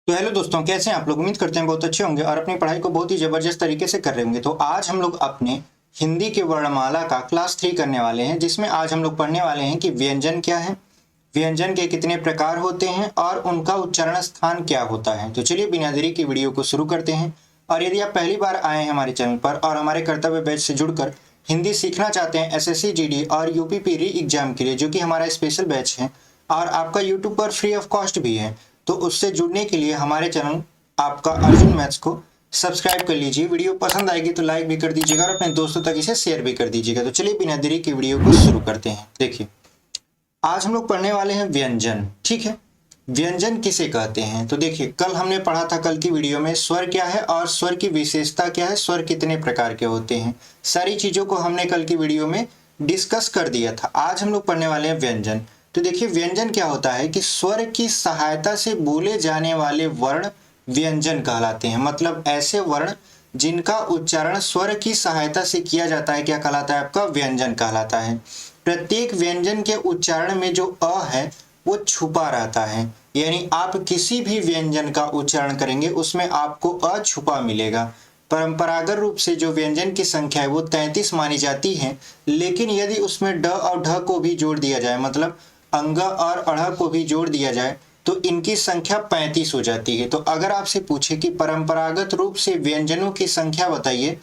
तो हेलो दोस्तों, कैसे हैं आप लोग। उम्मीद करते हैं बहुत अच्छे होंगे और अपनी पढ़ाई को बहुत ही जबरदस्त तरीके से कर रहे होंगे। तो आज हम लोग अपने हिंदी के वर्णमाला का क्लास 3 करने वाले हैं, जिसमें आज हम लोग पढ़ने वाले हैं कि व्यंजन क्या है, व्यंजन के कितने प्रकार होते हैं और उनका उच्चारण स्थान क्या होता है। तो चलिए बिना देरी की वीडियो को शुरू करते हैं। और यदि आप पहली बार आए हैं हमारे चैनल पर और हमारे कर्तव्य बैच से जुड़कर हिंदी सीखना चाहते हैं एसएससी जीडी और यूपीपी री एग्जाम के लिए, जो कि हमारा स्पेशल बैच है और आपका यूट्यूब पर फ्री ऑफ कॉस्ट भी है, तो उससे जुड़ने के लिए हमारे चैनल आपका अर्जुन मैथ्स को सब्सक्राइब कर लीजिए। वीडियो पसंद आएगी तो लाइक भी कर दीजिएगा और अपने दोस्तों तक इसे शेयर भी कर दीजिएगा। तो चलिए बिना देरी की वीडियो को शुरू करते हैं। देखिए, आज हम लोग पढ़ने वाले हैं व्यंजन। ठीक है, व्यंजन किसे कहते हैं। तो देखिए, कल हमने पढ़ा था, कल की वीडियो में स्वर क्या है और स्वर की विशेषता क्या है, स्वर कितने प्रकार के होते हैं, सारी चीजों को हमने कल की वीडियो में डिस्कस कर दिया था। आज हम लोग पढ़ने वाले हैं व्यंजन। तो देखिए, व्यंजन क्या होता है कि स्वर की सहायता से बोले जाने वाले वर्ण व्यंजन कहलाते हैं। मतलब ऐसे वर्ण जिनका उच्चारण स्वर की सहायता से किया जाता है, क्या कहलाता है, आपका व्यंजन कहलाता है। प्रत्येक व्यंजन के उच्चारण में जो अ है वो छुपा रहता है, यानी आप किसी भी व्यंजन का उच्चारण करेंगे उसमें आपको अ छुपा मिलेगा। परंपरागत रूप से जो व्यंजन की संख्या है वो 33 मानी जाती है, लेकिन यदि उसमें ड और ढ को भी जोड़ दिया जाए, मतलब अंग और अढ़ को भी जोड़ दिया जाए, तो इनकी संख्या 35 हो जाती है। तो अगर आपसे पूछे कि परंपरागत रूप से व्यंजनों की संख्या बताइए,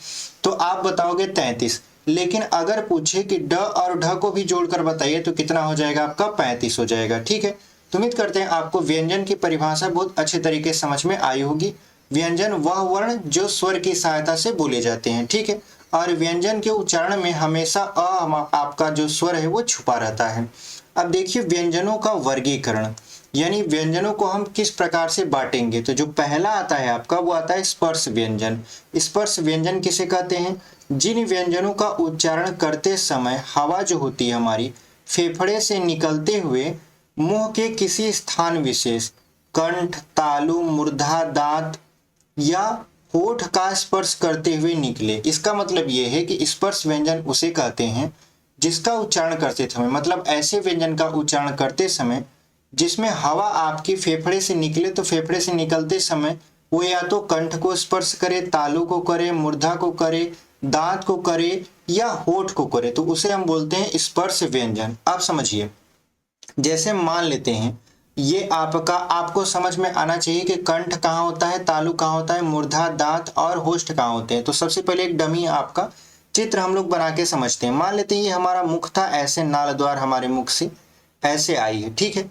तो आप बताओगे 33, लेकिन अगर पूछे कि ड और ढ को भी जोड़कर बताइए तो कितना हो जाएगा, आपका 35 हो जाएगा। ठीक है, तो उम्मीद करते हैं आपको व्यंजन की परिभाषा बहुत अच्छे तरीके से समझ में आई होगी। व्यंजन वह वर्ण जो स्वर की सहायता से बोले जाते हैं। ठीक है, और व्यंजन के उच्चारण में हमेशा आपका जो स्वर है वो छुपा रहता है। अब देखिए, व्यंजनों का वर्गीकरण, यानी व्यंजनों को हम किस प्रकार से बांटेंगे। तो जो पहला आता है आपका, वो आता है स्पर्श व्यंजन। स्पर्श व्यंजन किसे कहते हैं, जिन व्यंजनों का उच्चारण करते समय हवा जो होती है हमारी फेफड़े से निकलते हुए मुंह के किसी स्थान विशेष, कंठ, तालु, मूर्धा, दांत या होठ का स्पर्श करते हुए निकले। इसका मतलब यह है कि स्पर्श व्यंजन उसे कहते हैं जिसका उच्चारण करते समय, मतलब ऐसे व्यंजन का उच्चारण करते समय जिसमें हवा आपकी फेफड़े से निकले, तो फेफड़े से निकलते समय वो या तो कंठ को स्पर्श करे, तालु को करे, मूर्धा को करे, दांत को करे या होठ को करे, तो उसे हम बोलते हैं स्पर्श व्यंजन। आप समझिए, जैसे मान लेते हैं, ये आपको समझ में आना चाहिए कि कंठ कहाँ होता है, तालु कहाँ होता है, मूर्धा, दांत और होष्ठ कहाँ होते हैं। तो सबसे पहले एक डमी आपका चित्र हम लोग बना के समझते हैं। मान लेते हैं ये हमारा मुख था, ऐसे नाल द्वार हमारे मुख से ऐसे आई है। ठीक है,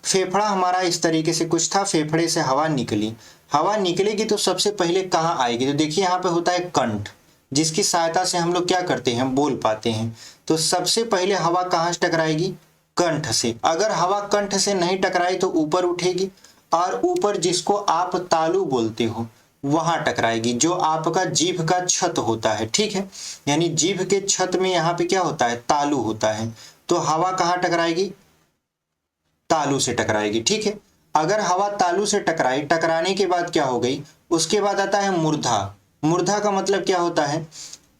फेफड़ा हमारा इस तरीके से कुछ था, फेफड़े से हवा निकली, हवा निकलेगी तो सबसे पहले कहाँ आएगी। तो देखिए, यहाँ पे होता है कंठ, जिसकी सहायता से हम लोग क्या करते हैं, बोल पाते हैं। तो सबसे पहले हवा कहाँ से टकराएगी, कंठ से। अगर हवा कंठ से नहीं टकराई तो ऊपर उठेगी, और ऊपर जिसको आप तालु बोलते हो वहां टकराएगी, जो आपका जीभ का छत होता है। ठीक है, यानी जीभ के छत में यहाँ पे क्या होता है, तालु होता है। तो हवा कहाँ टकराएगी, तालु से टकराएगी। ठीक है, अगर हवा तालु से टकराई, टकराने के बाद क्या हो गई, उसके बाद आता है मूर्धा। मूर्धा का मतलब क्या होता है,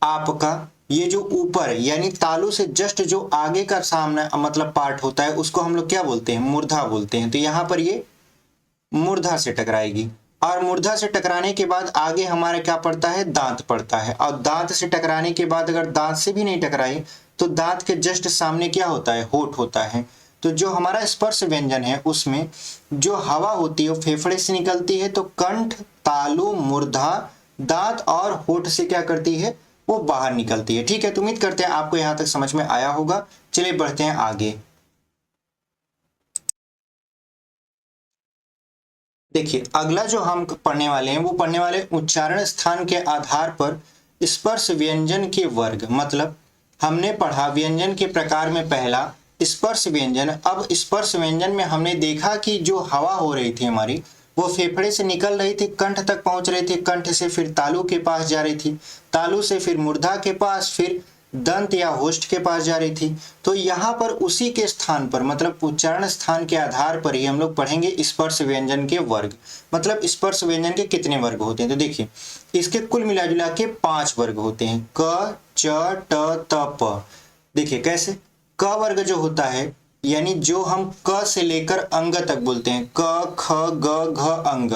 आपका ये जो ऊपर यानी तालु से जस्ट जो आगे का सामना मतलब पार्ट होता है उसको हम लोग क्या बोलते हैं, मूर्धा बोलते हैं। तो यहां पर ये मूर्धा से टकराएगी, और मूर्धा से टकराने के बाद आगे हमारे क्या पड़ता है, दांत पड़ता है। और दांत से टकराने के बाद अगर दांत से भी नहीं टकराई तो दांत के जस्ट सामने क्या होता है, होठ होता है। तो जो हमारा स्पर्श व्यंजन है उसमें जो हवा होती है वो फेफड़े से निकलती है, तो कंठ, तालु, मूर्धा, दांत और होठ से क्या करती है, वो बाहर निकलती है। ठीक है, तो उम्मीद करते हैं आपको यहां तक समझ में आया होगा। चलिए बढ़ते हैं आगे। देखिए, अगला जो हम पढ़ने वाले हैं वो पढ़ने वाले उच्चारण स्थान के आधार पर स्पर्श व्यंजन के वर्ग। मतलब हमने पढ़ा व्यंजन के प्रकार में पहला स्पर्श व्यंजन। अब स्पर्श व्यंजन में हमने देखा कि जो हवा हो रही थी हमारी वो फेफड़े से निकल रही थी, कंठ तक पहुंच रही थी, कंठ से फिर तालु के पास जा रही थी, तालु से फिर मूर्धा के पास, फिर दंत या होष्ठ के पास जा रही थी। तो यहाँ पर उसी के स्थान पर, मतलब उच्चारण स्थान के आधार पर ही हम लोग पढ़ेंगे स्पर्श व्यंजन के वर्ग। मतलब स्पर्श व्यंजन के कितने वर्ग होते हैं। तो देखिए, इसके कुल मिला जुला के 5 वर्ग होते हैं, क, च, ट, त, प। देखिए कैसे, क वर्ग जो होता है यानी जो हम क से लेकर अंग तक बोलते हैं, क, ख, ग, घ, अंग,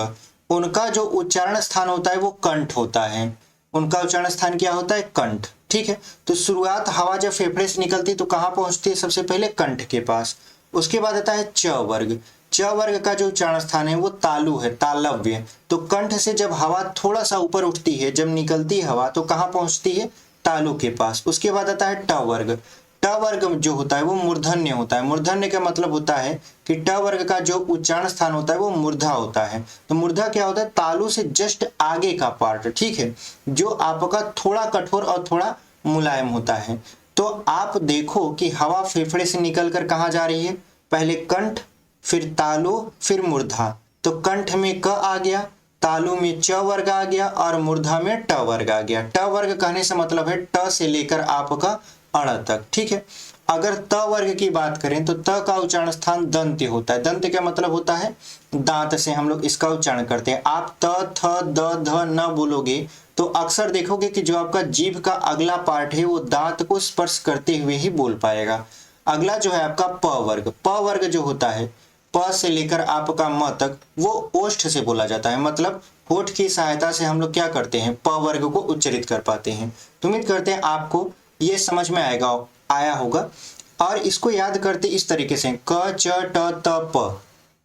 उनका जो उच्चारण स्थान होता है वो कंठ होता है। उनका उच्चारण स्थान क्या होता है? कंठ। ठीक है, तो शुरुआत हवा जब फेफड़े से निकलती है तो कहाँ पहुंचती है? सबसे पहले कंठ के पास। उसके बाद आता है च वर्ग। च वर्ग का जो उच्चारण स्थान है वो तालु है, तालव्य। तो कंठ से जब हवा थोड़ा सा ऊपर उठती है, जब निकलती है हवा, तो कहाँ पहुंचती है? तालु के पास। उसके बाद आता है ट वर्ग। ट वर्ग जो होता है वो मूर्धन्य होता है। मूर्धन्य का मतलब होता है कि ट वर्ग का जो उच्चारण स्थान होता है वो मूर्धा होता है। तो मूर्धा क्या होता है? तालु से जस्ट आगे का पार्ट। ठीक है, जो आपका थोड़ा कठोर और थोड़ा मुलायम होता है। तो आप देखो कि हवा फेफड़े से निकलकर कहाँ जा रही है? पहले कंठ, फिर तालु, फिर मूर्धा। तो कंठ में क आ गया, तालु में च वर्ग आ गया और मूर्धा में ट वर्ग आ गया। ट वर्ग कहने से मतलब है ट से लेकर आपका अण तक। ठीक है, अगर त वर्ग की बात करें तो त का उच्चारण स्थान दंत्य होता है। दंत्य का मतलब होता है दांत से हम लोग इसका उच्चारण करते हैं। आप त, थ, द, ध न बोलोगे तो अक्सर देखोगे कि जो आपका जीभ का अगला पार्ट है वो दांत को स्पर्श करते हुए ही बोल पाएगा। अगला जो है आपका प वर्ग। प वर्ग जो होता है, प से लेकर आपका म तक, वो ओष्ठ से बोला जाता है। मतलब होठ की सहायता से हम लोग क्या करते हैं? प वर्ग को उच्चारित कर पाते हैं। तो उम्मीद करते हैं आपको ये समझ में आया होगा। और इसको याद करते इस तरीके से, क च ट त प,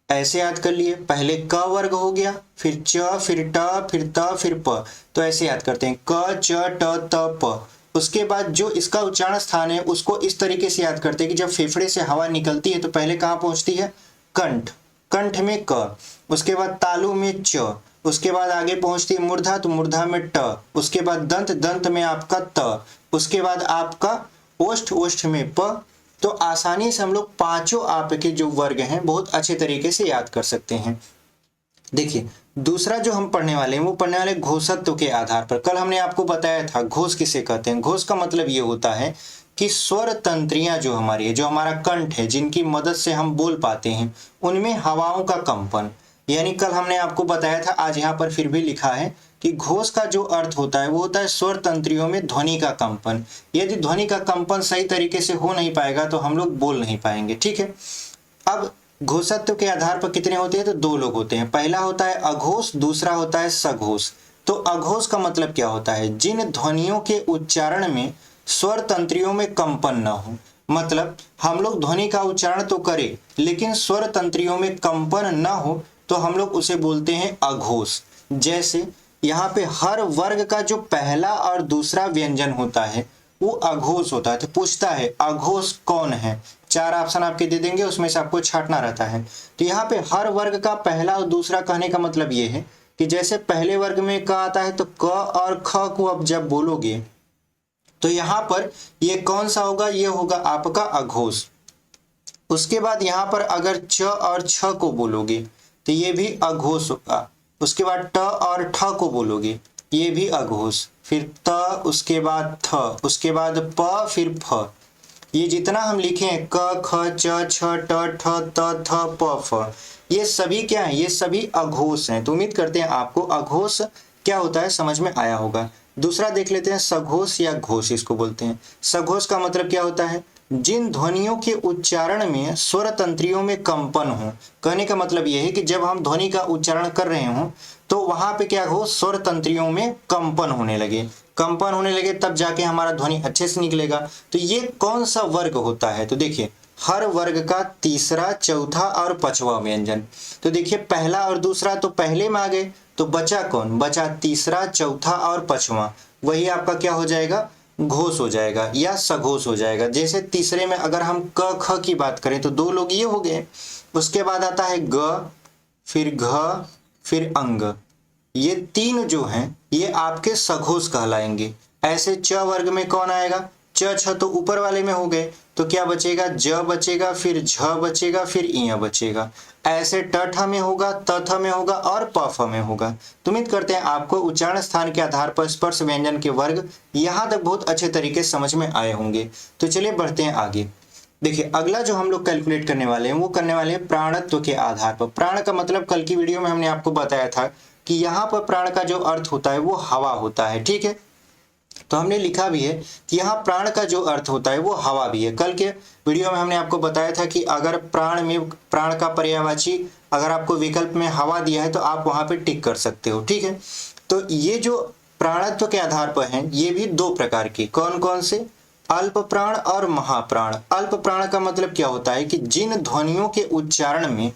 ऐसे याद कर लिए। पहले क वर्ग हो गया, फिर च, फिर ट, फिर त, फिर प। तो ऐसे याद करते हैं, क च ट त प। उसके बाद जो इसका उच्चारण स्थान है उसको इस तरीके से याद करते हैं कि जब फेफड़े से हवा निकलती है तो पहले कहाँ पहुंचती है? कंठ। कंठ में क, उसके बाद तालु में च, उसके बाद आगे पहुंचती है मूर्धा, तो मूर्धा में ट, उसके बाद दंत, दंत में आपका त, उसके बाद आपका ओष्ठ, ओष्ठ में प। तो आसानी से हम लोग पांचों आपके जो वर्ग हैं बहुत अच्छे तरीके से याद कर सकते हैं। देखिए, दूसरा जो हम पढ़ने वाले हैं वो पढ़ने वाले घोषत्व के आधार पर। कल हमने आपको बताया था घोष किसे कहते हैं। घोष का मतलब ये होता है कि स्वर तंत्रियां जो हमारी है, जो हमारा कंठ है, जिनकी मदद से हम बोल पाते हैं, उनमें हवाओं का कंपन। यानी कल हमने आपको बताया था, आज यहाँ पर फिर भी लिखा है कि घोष का जो अर्थ होता है वो होता है स्वर तंत्रियों में ध्वनि का कंपन। यदि ध्वनि का कंपन सही तरीके से हो नहीं पाएगा तो हम लोग बोल नहीं पाएंगे। ठीक है, अब घोषत्व के आधार पर कितने होते हैं? तो दो लोग होते हैं। पहला होता है अघोष, दूसरा होता है सघोष। तो अघोष का मतलब क्या होता है? जिन ध्वनियों के उच्चारण में स्वर तंत्रियों में कंपन न हो। मतलब हम लोग ध्वनि का उच्चारण तो करें लेकिन स्वर तंत्रियों में कंपन न हो तो हम लोग उसे बोलते हैं अघोष। जैसे यहाँ पे हर वर्ग का जो पहला और दूसरा व्यंजन होता है वो अघोष होता है। तो पूछता है अघोष कौन है? चार ऑप्शन आपके दे देंगे, उसमें से आपको छांटना रहता है। तो यहाँ पे हर वर्ग का पहला और दूसरा कहने का मतलब ये है कि जैसे पहले वर्ग में क आता है तो क और ख को अब जब बोलोगे तो यहाँ पर ये कौन सा होगा? ये होगा आपका अघोष। उसके बाद यहाँ पर अगर च और छ को बोलोगे तो ये भी अघोष होगा। उसके बाद ट और ठ को बोलोगे ये भी अघोष, फिर त, उसके बाद थ, उसके बाद प, फिर फ। ये जितना हम लिखे हैं क, ख, च, छ, ट, ठ, त, थ, प, फ, ये सभी क्या है? ये सभी अघोष हैं। तो उम्मीद करते हैं आपको अघोष क्या होता है समझ में आया होगा। दूसरा देख लेते हैं सघोष या घोष, इसको बोलते हैं। सघोष का मतलब क्या होता है? जिन ध्वनियों के उच्चारण में स्वर तंत्रियों में कंपन हो। कहने का मतलब यह है कि जब हम ध्वनि का उच्चारण कर रहे हों तो वहां पे क्या हो? स्वर तंत्रियों में कंपन होने लगे। कंपन होने लगे तब जाके हमारा ध्वनि अच्छे से निकलेगा। तो ये कौन सा वर्ग होता है? तो देखिए, हर वर्ग का तीसरा, चौथा और पांचवा व्यंजन। तो देखिए पहला और दूसरा तो पहले में आ गए, तो बचा कौन? बचा तीसरा, चौथा और पांचवा। वही आपका क्या हो जाएगा? घोष हो जाएगा या सघोष हो जाएगा। जैसे तीसरे में अगर हम क, ख की बात करें तो दो लोग ये हो गए। उसके बाद आता है ग, फिर घ, फिर अंग। ये तीन जो हैं ये आपके सघोष कहलाएंगे। ऐसे च वर्ग में कौन आएगा? च, छ तो ऊपर वाले में हो गए, तो क्या बचेगा? ज बचेगा, फिर झ बचेगा, फिर इ बचेगा। ऐसे ट, ठ में होगा, त, थ में होगा और प, फ में होगा। तो उम्मीद करते हैं आपको उच्चारण स्थान के आधार पर स्पर्श व्यंजन के वर्ग यहाँ तक बहुत अच्छे तरीके से समझ में आए होंगे। तो चलिए बढ़ते हैं आगे। देखिए, अगला जो हम लोग कैलकुलेट करने वाले हैं वो करने वाले हैं प्राणत्व के आधार पर। प्राण का मतलब कल की वीडियो में हमने आपको बताया था कि यहाँ पर प्राण का जो अर्थ होता है वो हवा होता है। ठीक है, तो हमने लिखा भी है कि यहाँ प्राण का जो अर्थ होता है वो हवा भी है। कल के वीडियो में हमने आपको बताया था कि अगर प्राण का पर्यायवाची अगर आपको विकल्प में हवा दिया है तो आप वहां पे टिक कर सकते हो, ठीक है। तो ये जो प्राणत्व के आधार पर हैं ये भी दो प्रकार के, कौन कौन से, अल्प प्राण और महाप्राण। अल्प प्राण का मतलब क्या होता है कि जिन ध्वनियों के उच्चारण में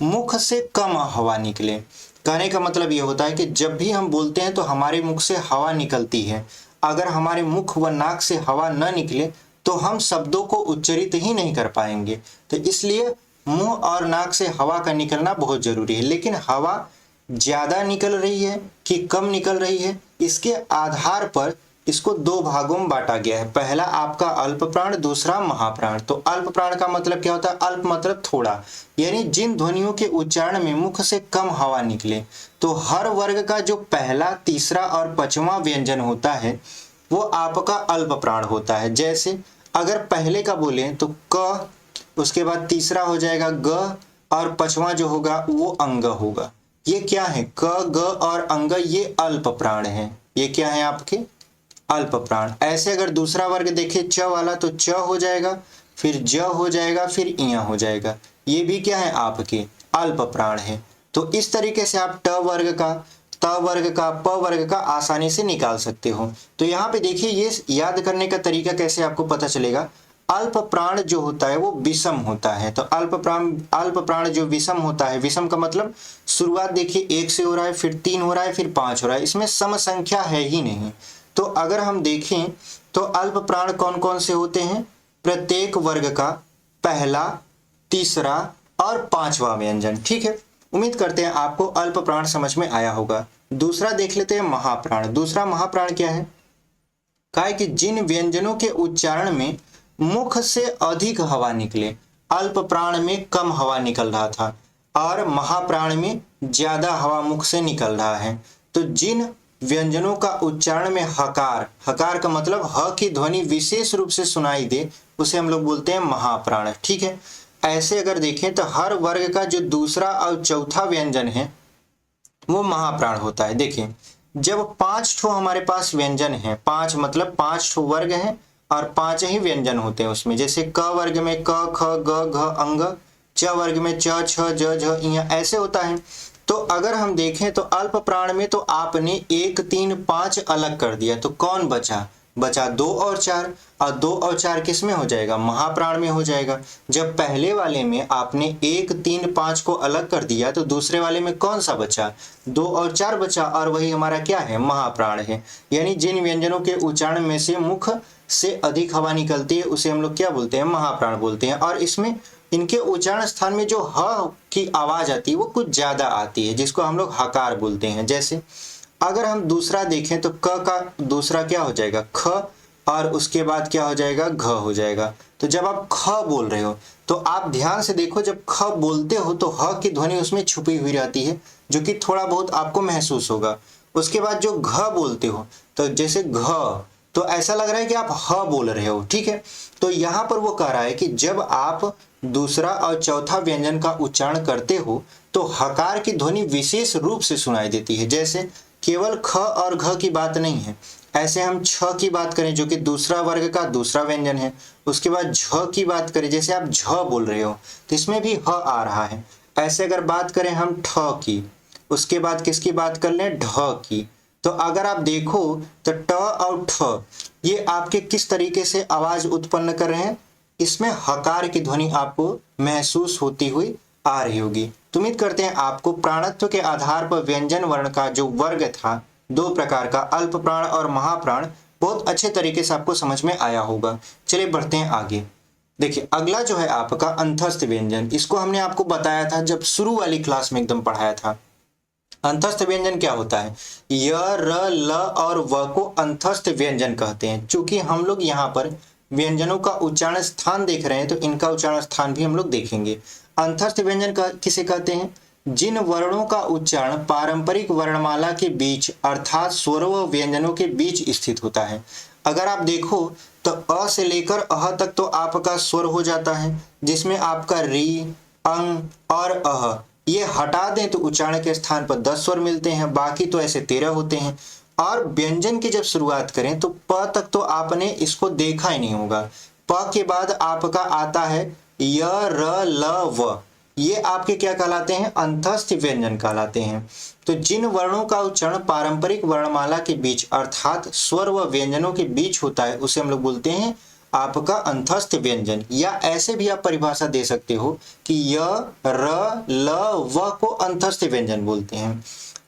मुख से कम हवा निकले। कहने का मतलब ये होता है कि जब भी हम बोलते हैं तो हमारे मुख से हवा निकलती है, अगर हमारे मुख व नाक से हवा न निकले तो हम शब्दों को उच्चरित ही नहीं कर पाएंगे। तो इसलिए मुंह और नाक से हवा का निकलना बहुत जरूरी है। लेकिन हवा ज्यादा निकल रही है कि कम निकल रही है, इसके आधार पर इसको दो भागों में बांटा गया है। पहला आपका अल्प प्राण, दूसरा महाप्राण। तो अल्प प्राण का मतलब क्या होता है, अल्प मतलब थोड़ा, यानी जिन ध्वनियों के उच्चारण में मुख से कम हवा निकले। तो हर वर्ग का जो पहला, तीसरा और पांचवा व्यंजन होता है वो आपका अल्प प्राण होता है। जैसे अगर पहले का बोले तो क, उसके बाद तीसरा हो जाएगा ग, और पांचवा जो होगा वो अंग होगा। ये क्या है, क, ग और अंग, ये अल्प प्राण है। ये क्या है आपके अल्प प्राण। ऐसे अगर दूसरा वर्ग देखे च वाला तो च हो जाएगा, फिर ज हो जाएगा, फिर इया हो जाएगा। ये भी क्या है आपके अल्प प्राण है। तो इस तरीके से आप ट वर्ग का, त वर्ग का, प वर्ग का आसानी से निकाल सकते हो। तो यहाँ पे देखिए ये याद करने का तरीका कैसे आपको पता चलेगा। अल्प प्राण जो होता है वो विषम होता है। तो अल्प प्राण जो विषम होता है, विषम का मतलब शुरुआत देखिए 1 से हो रहा है, फिर 3 हो रहा है, फिर 5 हो रहा है, इसमें सम संख्या है ही नहीं। तो अगर हम देखें तो अल्प प्राण कौन कौन से होते हैं, प्रत्येक वर्ग का पहला, तीसरा और पांचवा व्यंजन, ठीक है। उम्मीद करते हैं आपको अल्प प्राण समझ में आया होगा। दूसरा देख लेते हैं महाप्राण। दूसरा महाप्राण क्या है, कहा है कि जिन व्यंजनों के उच्चारण में मुख से अधिक हवा निकले। अल्प प्राण में कम हवा निकल रहा था और महाप्राण में ज्यादा हवा मुख से निकल रहा है। तो जिन व्यंजनों का उच्चारण में हकार, हकार का मतलब ह की ध्वनि विशेष रूप से सुनाई दे, उसे हम लोग बोलते हैं महाप्राण, ठीक है। ऐसे अगर देखें तो हर वर्ग का जो दूसरा और चौथा व्यंजन है वो महाप्राण होता है। देखिए जब 5 ठो हमारे पास व्यंजन है, 5 मतलब 5 ठो वर्ग हैं और 5 ही व्यंजन होते हैं उसमें। जैसे क वर्ग में क, ख, ग, घ, अंग, च वर्ग में च, छ, ज, झ, इया, ऐसे होता है। तो अगर हम देखें तो अल्प प्राण में तो आपने 1, 3, 5 अलग कर दिया, तो कौन बचा, बचा 2 और 4, और 2 और 4 किस में हो जाएगा, महाप्राण में हो जाएगा। जब पहले वाले में आपने 1, 3, 5 को अलग कर दिया तो दूसरे वाले में कौन सा बचा, 2 और 4 बचा, और वही हमारा क्या है, महाप्राण है। यानी जिन व्यंजनों के उच्चारण में से मुख से अधिक हवा निकलती है उसे हम लोग क्या बोलते हैं, महाप्राण बोलते हैं। और इसमें इनके उच्चारण स्थान में जो ह की आवाज आती है वो कुछ ज्यादा आती है, जिसको हम लोग हकार बोलते हैं। जैसे अगर हम दूसरा देखें तो क का दूसरा क्या हो जाएगा, ख, और उसके बाद क्या हो जाएगा, घ हो जाएगा। तो जब आप ख बोल रहे हो तो आप ध्यान से देखो, जब ख बोलते हो तो ह की ध्वनि उसमें छुपी हुई रहती है, जो कि थोड़ा बहुत आपको महसूस होगा। उसके बाद जो घ बोलते हो तो जैसे घ, तो ऐसा लग रहा है कि आप ह बोल रहे हो, ठीक है। तो यहाँ पर वो कह रहा है कि जब आप दूसरा और चौथा व्यंजन का उच्चारण करते हो तो हकार की ध्वनि विशेष रूप से सुनाई देती है। जैसे केवल ख और घ की बात नहीं है, ऐसे हम छ की बात करें जो कि दूसरा वर्ग का दूसरा व्यंजन है, उसके बाद झ की बात करें, जैसे आप झ बोल रहे हो तो इसमें भी ह आ रहा है। ऐसे अगर बात करें हम ठ की, उसके बाद किसकी बात कर लें, ढ की, तो अगर आप देखो तो ट और ठ ये आपके किस तरीके से आवाज उत्पन्न कर रहे हैं, इसमें हकार की ध्वनि आपको महसूस होती हुई आ रही होगी। तो उम्मीद करते हैं आपको प्राणत्व के आधार पर व्यंजन वर्ण का जो वर्ग था, 2 प्रकार का, अल्प प्राण और महाप्राण, बहुत अच्छे तरीके से आपको समझ में आया होगा। चलिए बढ़ते हैं आगे। देखिए अगला जो है आपका अंतस्थ व्यंजन, इसको हमने आपको बताया था जब शुरू वाली क्लास में एकदम पढ़ाया था। अंतस्थ व्यंजन क्या होता है, य, र, ल और व को अंतस्थ व्यंजन कहते हैं। चूंकि हम लोग यहाँ पर व्यंजनों का उच्चारण स्थान देख रहे हैं तो इनका उच्चारण स्थान भी हम लोग देखेंगे। अंतस्थ व्यंजन किसे कहते हैं, जिन वर्णों का उच्चारण पारंपरिक वर्णमाला के बीच अर्थात स्वर व व्यंजनों के बीच स्थित होता है। अगर आप देखो तो अ से लेकर अह तक तो आपका स्वर हो जाता है, जिसमें आपका री, अंग और अह ये हटा दें तो उच्चारण के स्थान पर 10 स्वर मिलते हैं, बाकी तो ऐसे 13 होते हैं। और व्यंजन की जब शुरुआत करें तो प तक तो आपने इसको देखा ही नहीं होगा। प के बाद आपका आता है य, र, ल, व। ये आपके क्या कहलाते हैं? अंतस्थ व्यंजन कहलाते हैं। तो जिन वर्णों का उच्चारण पारंपरिक वर्णमाला के बीच अर्थात स्वर व व्यंजनों के बीच होता है उसे हम लोग बोलते हैं आपका अंतस्थ व्यंजन। या ऐसे भी आप परिभाषा दे सकते हो कि य, र, ल, व को अंतस्थ व्यंजन बोलते हैं।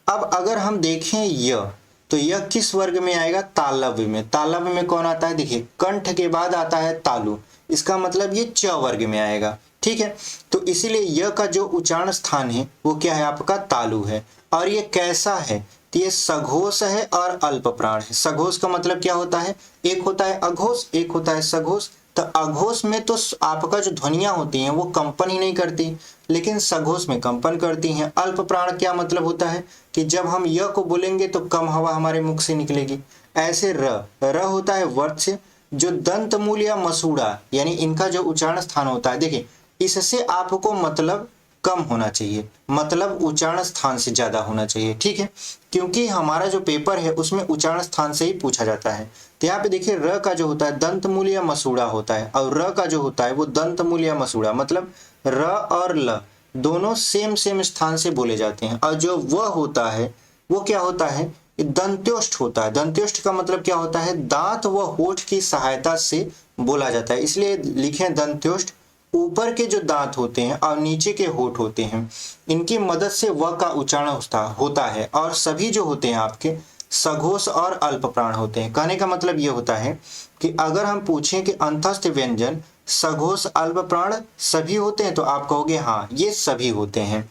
अब अगर हम देखें य, तो यह किस वर्ग में आएगा? तालव्य में। तालव्य में कौन आता है? देखिए, कंठ के बाद आता है तालु, इसका मतलब ये च वर्ग में आएगा। ठीक है, तो इसीलिए य का जो उच्चारण स्थान है वो क्या है? आपका तालु है। और ये कैसा है? तो ये सघोष है और अल्प प्राण है। सघोष का मतलब क्या होता है? एक होता है अघोष, एक होता है सघोष। तो अघोष में तो आपका जो ध्वनियां होती हैं वो कंपन ही नहीं करती, लेकिन सघोष में कंपन करती हैं। अल्प प्राण क्या मतलब होता है? कि जब हम य को बोलेंगे तो कम हवा हमारे मुख से निकलेगी। ऐसे र होता है वर्ष, जो दंत मूल या मसूड़ा यानी इनका जो उच्चारण स्थान होता है, देखिए इससे आपको मतलब कम होना चाहिए, मतलब उच्चारण स्थान से ज्यादा होना चाहिए। ठीक है, क्योंकि हमारा जो पेपर है उसमें उच्चारण स्थान से ही पूछा जाता है। तो यहाँ पे देखिए र का जो होता है दंत मूल या मसूड़ा होता है, और र का जो होता है वो दंत मूल या मसूड़ा, मतलब र और ल दोनों सेम स्थान से बोले जाते हैं। और जो व होता है वो क्या होता है? दंत्योष्ठ होता है। दंत्योष्ठ का मतलब क्या होता है? दांत व होठ की सहायता से बोला जाता है, इसलिए लिखें दंत्योष्ठ। ऊपर के जो दांत होते हैं और नीचे के होठ होते हैं, इनकी मदद से व का उच्चारण होता है। और सभी जो होते हैं आपके सघोष और अल्प प्राण होते हैं। कहने का मतलब ये होता है कि अगर हम पूछें कि अंतस्थ व्यंजन सघोष अल्प प्राण सभी होते हैं, तो आप कहोगे हाँ ये सभी होते हैं।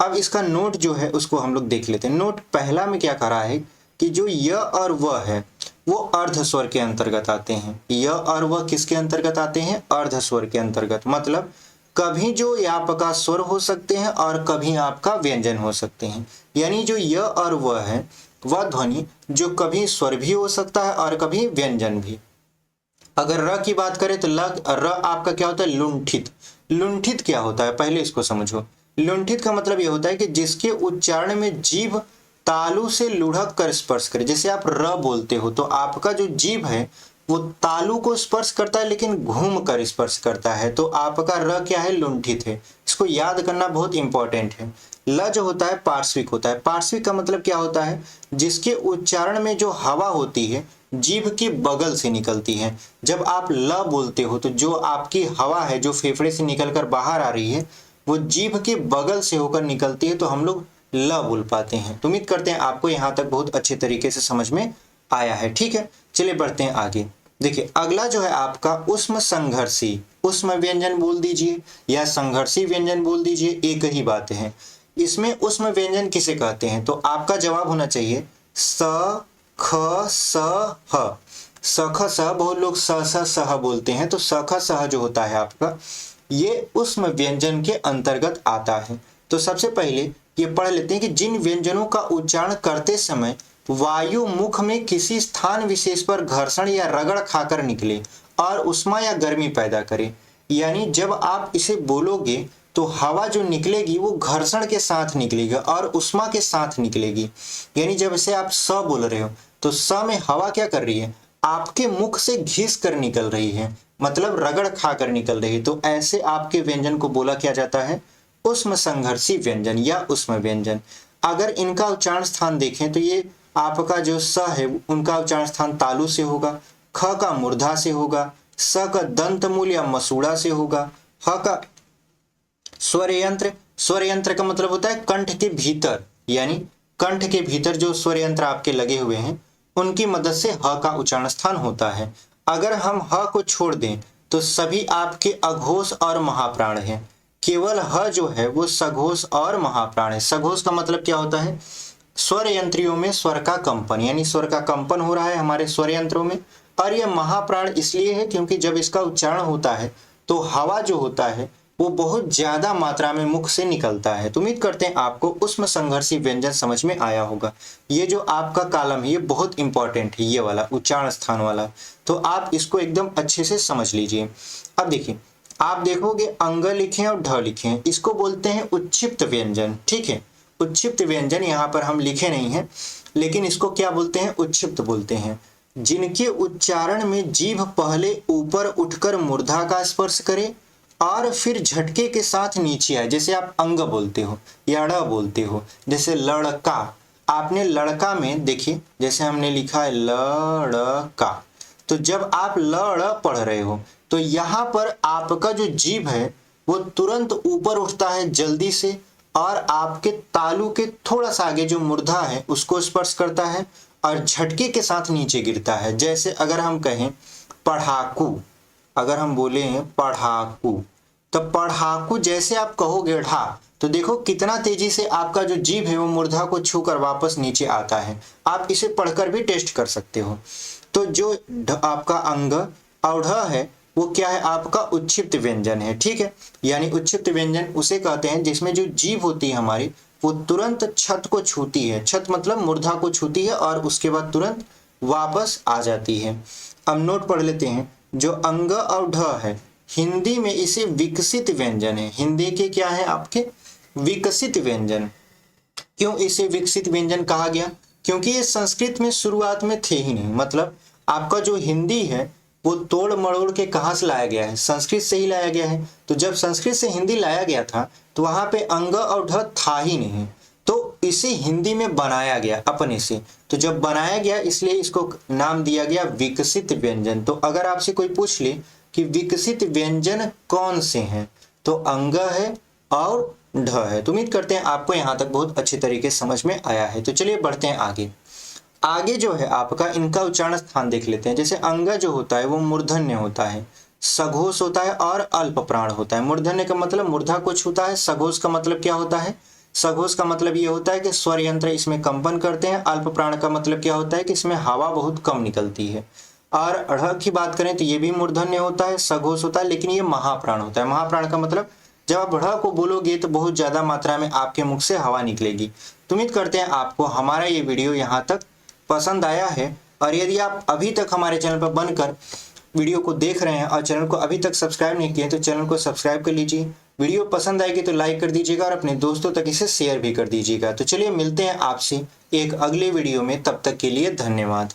अब इसका नोट जो है उसको हम लोग देख लेते हैं। नोट पहला में क्या कह रहा है कि जो य और व है वो अर्ध स्वर के अंतर्गत आते हैं। य और व किसके अंतर्गत आते हैं? अर्ध स्वर के अंतर्गत। मतलब कभी जो आपका स्वर हो सकते हैं और कभी आपका व्यंजन हो सकते हैं। यानी जो य और व है वह ध्वनि जो कभी स्वर भी हो सकता है और कभी व्यंजन भी। अगर र की बात करें तो र आपका क्या होता है? लुंठित। लुंठित क्या होता है पहले इसको समझो। लुंठित का मतलब यह होता है कि जिसके उच्चारण में जीभ तालु से लुढ़क कर स्पर्श करे। जैसे आप र बोलते हो तो आपका जो जीभ है वो तालु को स्पर्श करता है लेकिन घूम कर स्पर्श करता है, तो आपका र क्या है? लुंठित है। इसको याद करना बहुत इंपॉर्टेंट है। ल जो होता है पार्श्विक होता है। पार्श्विक का मतलब क्या होता है? जिसके उच्चारण में जो हवा होती है जीभ की बगल से निकलती है। जब आप ल बोलते हो तो जो आपकी हवा है जो फेफड़े से निकलकर बाहर आ रही है वो जीभ के बगल से होकर निकलती है, तो हम लोग ल बोल पाते हैं। तो उम्मीद करते हैं आपको यहाँ तक बहुत अच्छे तरीके से समझ में आया है। ठीक है, चलिए बढ़ते हैं आगे। देखिए अगला जो है आपका उष्म संघर्षी। उष्म व्यंजन बोल दीजिए या संघर्षी व्यंजन बोल दीजिए, एक ही बात है। इसमें उष्म व्यंजन किसे कहते हैं? तो आपका जवाब होना चाहिए स, ख, स, ह। स, ख, स, बहुत लोग स, स, सह बोलते हैं, तो स, ख, सह जो होता है आपका ये उष्म व्यंजन के अंतर्गत आता है। तो सबसे पहले ये पढ़ लेते हैं कि जिन व्यंजनों का उच्चारण करते समय वायु मुख में किसी स्थान विशेष पर घर्षण या रगड़ खाकर निकले और उष्मा या गर्मी पैदा करे। यानी जब आप इसे बोलोगे तो हवा जो निकलेगी वो घर्षण के साथ निकलेगी और उष्मा के साथ निकलेगी। यानी जब इसे आप स बोल रहे हो तो स में हवा क्या कर रही है? आपके मुख से घिस कर निकल रही है, मतलब रगड़ खाकर निकल रही है। तो ऐसे आपके व्यंजन को बोला क्या जाता है? उष्म संघर्षी व्यंजन या उष्म व्यंजन। अगर इनका उच्चारण स्थान देखें तो ये आपका जो स है उनका उच्चारण स्थान तालु से होगा, ख का मूर्धा से होगा, स का दंत मूल या मसूड़ा से होगा, ह का स्वर यंत्र। स्वर यंत्र का मतलब होता है कंठ के भीतर, यानी कंठ के भीतर जो स्वर यंत्र आपके लगे हुए हैं उनकी मदद से ह का उच्चारण स्थान होता है। अगर हम ह को छोड़ दें तो सभी आपके अघोष और महाप्राण हैं। केवल ह जो है वो सघोष और महाप्राण है। सघोष का मतलब क्या होता है? स्वर यंत्रियों में स्वर का कंपन, यानी स्वर का कंपन हो रहा है हमारे स्वर यंत्रों में। और यह महाप्राण इसलिए है क्योंकि जब इसका उच्चारण होता है तो हवा जो होता है वो बहुत ज्यादा मात्रा में मुख से निकलता है। तो उम्मीद करते हैं आपको उष्म संघर्षी व्यंजन समझ में आया होगा। ये जो आपका कॉलम है ये बहुत इंपॉर्टेंट है, ये वाला उच्चारण स्थान वाला, तो आप इसको एकदम अच्छे से समझ लीजिए। अब देखिए आप देखोगे अंग लिखे और ढ लिखे हैं, इसको बोलते हैं उच्छिप्त व्यंजन। ठीक है, उच्छिप्त व्यंजन यहाँ पर हम लिखे नहीं हैं, लेकिन इसको क्या बोलते हैं, उच्छिप्त बोलते हैं, जिनके उच्चारण में जीभ पहले ऊपर उठकर मूर्धा का स्पर्श करे और फिर झटके के साथ नीचे आए। जैसे आप अंग बोलते हो या ड़ बोलते हो, जैसे लड़का, आपने लड़का में देखिए जैसे हमने लिखा है लड़का, तो जब आप लड़ पढ़ रहे हो तो यहाँ पर आपका जो जीभ है वो तुरंत ऊपर उठता है जल्दी से और आपके तालू के थोड़ा सा आगे जो मूर्धा है उसको स्पर्श करता है और झटके के साथ नीचे गिरता है। जैसे अगर हम कहें पढ़ाकू, अगर हम बोले पढ़ाकू, तो पढ़ाकू जैसे आप कहोगे ढा, तो देखो कितना तेजी से आपका जो जीभ है वो मूर्धा को छूकर वापस नीचे आता है। आप इसे पढ़कर भी टेस्ट कर सकते हो। तो जो आपका अंग औढ़ है वो क्या है, आपका उच्छिप्त व्यंजन है, ठीक है। यानी उच्छिप्त व्यंजन उसे कहते हैं जिसमें जो जीभ होती है हमारी वो तुरंत छत को छूती है, छत मतलब मूर्धा को छूती है और उसके बाद तुरंत वापस आ जाती है। अब नोट पढ़ लेते हैं, जो अंग और ढ है हिंदी में इसे विकसित व्यंजन है। हिंदी के क्या है आपके विकसित व्यंजन। क्यों इसे विकसित व्यंजन कहा गया, क्योंकि ये संस्कृत में शुरुआत में थे ही नहीं। मतलब आपका जो हिंदी है वो तोड़ मरोड़ के कहाँ से लाया गया है, संस्कृत से ही लाया गया है। तो जब संस्कृत से हिंदी लाया गया था तो वहां पे अंग और ढ था ही नहीं, तो इसे हिंदी में बनाया गया अपने से। तो जब बनाया गया इसलिए इसको नाम दिया गया विकसित व्यंजन। तो अगर आपसे कोई पूछ ले कि विकसित व्यंजन कौन से हैं, तो अंग है और ढ है। तो उम्मीद करते हैं आपको यहाँ तक बहुत अच्छे तरीके से समझ में आया है। तो चलिए बढ़ते हैं आगे। आगे जो है आपका इनका उच्चारण स्थान देख लेते हैं। जैसे अंग जो होता है वो मूर्धन्य होता है, सघोष होता है और अल्प प्राण होता है। मूर्धन्य का मतलब मूर्धा को छूता है, सघोष का मतलब क्या होता है, सघोष का मतलब ये होता है कि स्वर यंत्र इसमें कंपन करते हैं। अल्प प्राण का मतलब क्या होता है कि इसमें हवा बहुत कम निकलती है। और अढ़ की बात करें तो ये भी मूर्धन्य होता है, सघोष होता है, लेकिन ये महाप्राण होता है। महाप्राण का मतलब जब आप ढ़ को बोलोगे तो बहुत ज्यादा मात्रा में आपके मुख से हवा निकलेगी। तो उम्मीद करते हैं आपको हमारा ये वीडियो यहाँ तक पसंद आया है। और यदि आप अभी तक हमारे चैनल पर बनकर वीडियो को देख रहे हैं और चैनल को अभी तक सब्सक्राइब नहीं किए तो चैनल को सब्सक्राइब कर लीजिए। वीडियो पसंद आएगी तो लाइक कर दीजिएगा और अपने दोस्तों तक इसे शेयर भी कर दीजिएगा। तो चलिए मिलते हैं आपसे एक अगले वीडियो में, तब तक के लिए धन्यवाद।